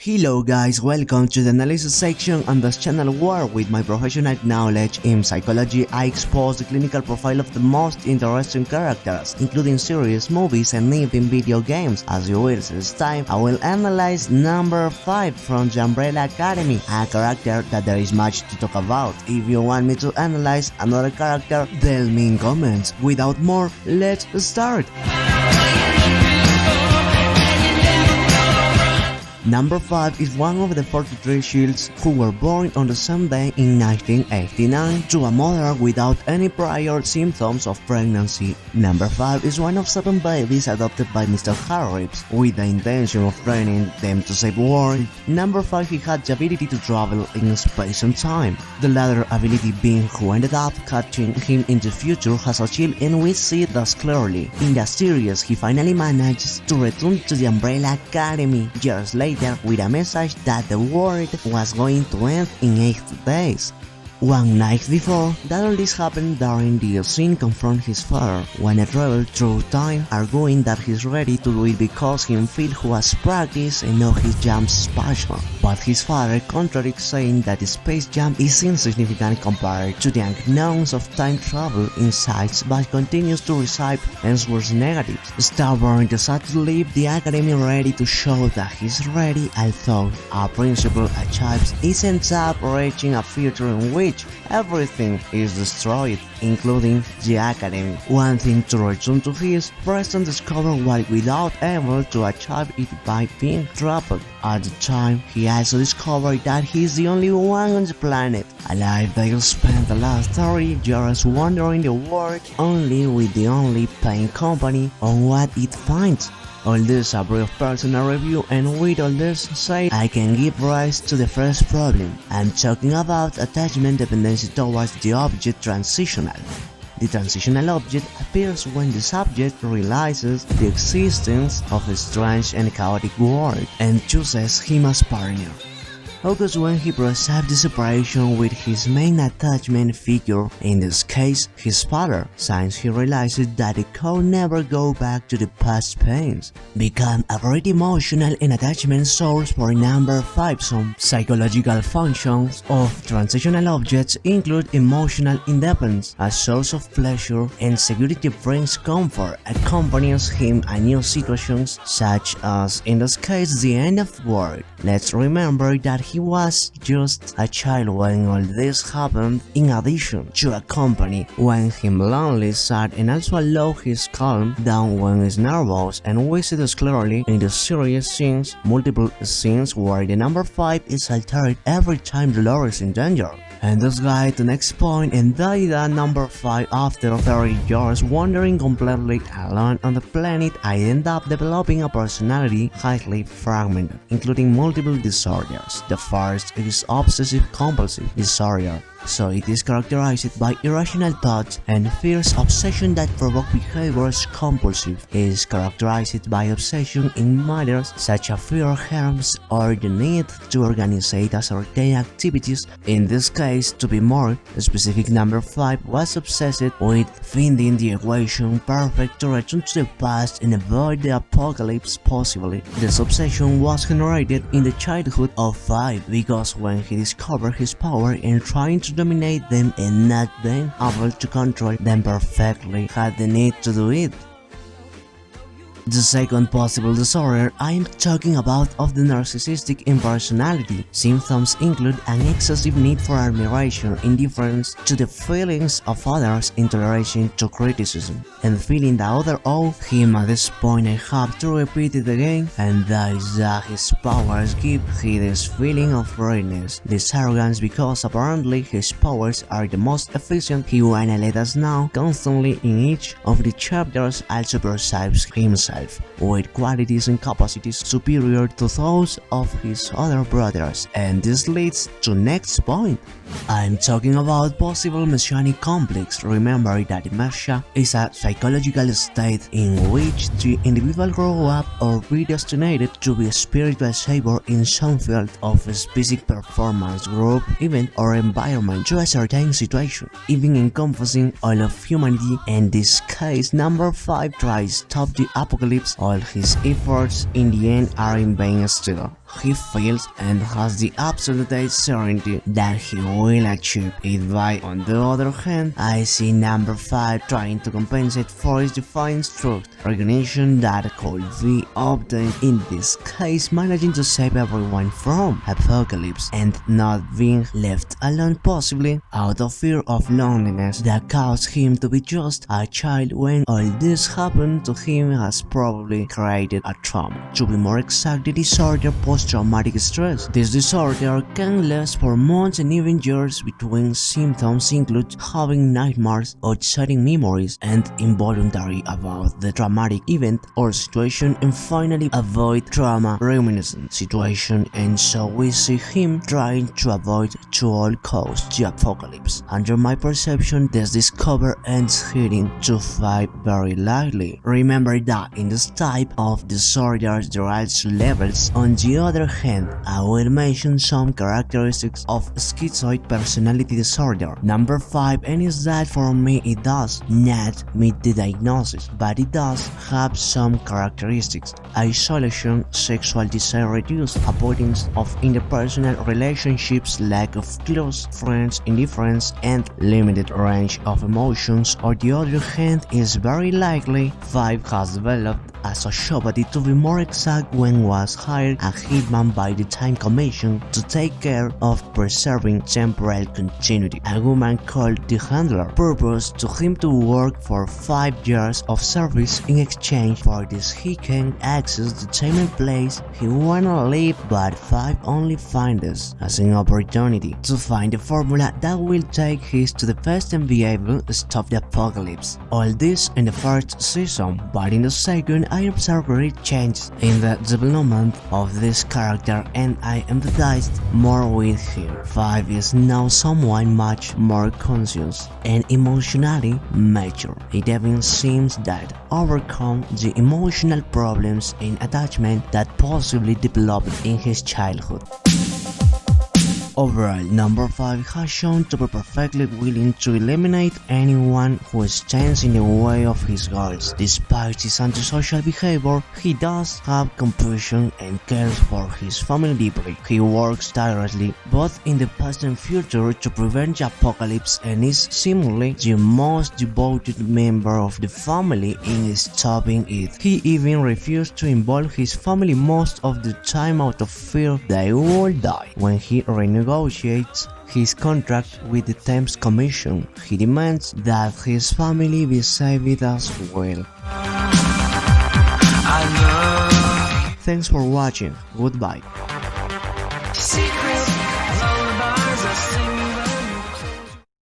Hello guys, welcome to the analysis section on this channel where with my professional knowledge in psychology I expose the clinical profile of the most interesting characters, including series, movies and even video games. As you will see this time, I will analyze number 5 from the Umbrella Academy, a character that there is much to talk about. If you want me to analyze another character, tell me in comments. Without more, let's start! Number 5 is one of the 43 shields who were born on the same day in 1989 to a mother without any prior symptoms of pregnancy. Number 5 is one of 7 babies adopted by Mr. Harris with the intention of training them to save the world. Number 5, he had the ability to travel in space and time, the latter ability being who ended up catching him in the future as a shield, and we see this clearly. In the series, he finally manages to return to the Umbrella Academy years later with a message that the world was going to end in 8 days. One night before that all this happened, during the scene confronts his father when he traveled through time, arguing that he's ready to do it because he feels he has practice and know his jump's special. But his father contradicts, saying that the space jump is insignificant compared to the unknowns of time travel insights, but continues to receive answers negatives. Stubborn decides to leave the academy ready to show that he's ready, although a principal achieves, he ends up reaching a future in which everything is destroyed, including the academy. Wanting to return to his, Preston discovers while without able to achieve it by being trapped. At the time, he also discovered that he is the only one on the planet alive. They'll spend the last 30 years wandering the world only with the only paying company on what it finds. All this a brief personal review, and with all this said, I can give rise to the first problem. I'm talking about attachment dependency towards the object transitional. The transitional object appears when the subject realizes the existence of a strange and chaotic world and chooses him as partner. Occurs when he perceives the separation with his main attachment figure, in this case his father, since he realizes that he could never go back to the past pains. Become a very emotional and attachment source for number 5. Some psychological functions of transitional objects include emotional independence, a source of pleasure and security, brings comfort, accompanies him in new situations such as in this case the end of the world. Let's remember that he was just a child when all this happened, in addition to a company when him lonely, sad, and also allow his calm down when he's nervous, and we see this clearly in the series scenes, multiple scenes where the number 5 is altered every time the Lord is in danger. And this guy to next point, and that number 5 after 30 years wandering completely alone on the planet, I end up developing a personality highly fragmented, including multiple disorders. The first is obsessive-compulsive disorder. So it is characterized by irrational thoughts and fierce obsession that provoke behaviors. Compulsive is characterized by obsession in matters such as fear, harms, or the need to organize certain activities. In this case, to be more specific, number 5 was obsessed with finding the equation perfect to return to the past and avoid the apocalypse possibly. This obsession was generated in the childhood of 5 because when he discovered his power and trying to dominate them and not being able to control them perfectly, had the need to do it. The second possible disorder I am talking about of the narcissistic impersonality. Symptoms include an excessive need for admiration, indifference to the feelings of others, intoleration to criticism, and feeling that others owe him. At this point I have to repeat it again, and that is that his powers give him this feeling of greatness, this arrogance, because apparently his powers are the most efficient. He will let us know constantly in each of the chapters, also perceives himself with qualities and capacities superior to those of his other brothers, and this leads to next point. I'm talking about possible messianic complex. Remember that dementia is a psychological state in which the individual grow up or be destined to be a spiritual savior in some field of a specific performance, group, event, or environment to a certain situation, even encompassing all of humanity. In this case, number 5 tries to stop the apocalypse. All his efforts in the end are in vain still. he feels and has the absolute certainty that he will achieve it by. On the other hand, I see number 5 trying to compensate for his defiant truth, recognition that could be obtained, in this case managing to save everyone from apocalypse and not being left alone, possibly out of fear of loneliness that caused him to be just a child when all this happened to him has probably created a trauma. To be more exact, the disorder post-traumatic stress. This disorder can last for months and even years. Between symptoms include having nightmares, upsetting memories, and involuntary about the traumatic event or situation, and finally avoid trauma reminiscent situation, and so we see him trying to avoid to all costs the apocalypse. Under my perception, this discover ends hitting to 5 very lightly. Remember that in this type of disorders there are also levels. On the other hand, I will mention some characteristics of schizoid personality disorder. Number 5, and is that for me it does not meet the diagnosis, but it does have some characteristics: isolation, sexual desire reduced, avoidance of interpersonal relationships, lack of close friends, indifference, and limited range of emotions. On the other hand, is very likely 5 has developed a sociopathy, to be more exact, when was hired a hitman by the Time Commission to take care of preserving temporal continuity. A woman called the Handler proposed to him to work for 5 years of service. In exchange for this, he can access the time and place he wanna live, but 5 only finds this as an opportunity to find the formula that will take his to the best and be able to stop the apocalypse. All this in the first season, but in the second I observed great changes in the development of this character, and I empathized more with him. 5 is now someone much more conscious and emotionally mature. It even seems that overcome the emotional problems in attachment that possibly developed in his childhood. Overall, number 5 has shown to be perfectly willing to eliminate anyone who stands in the way of his goals. Despite his antisocial behavior, he does have compassion and cares for his family deeply. He works tirelessly both in the past and future to prevent the apocalypse, and is seemingly the most devoted member of the family in stopping it. He even refused to involve his family most of the time out of fear they will die. When he renegotiates his contract with the Thames Commission, he demands that his family be saved as well. Thanks for watching. Goodbye. Secret.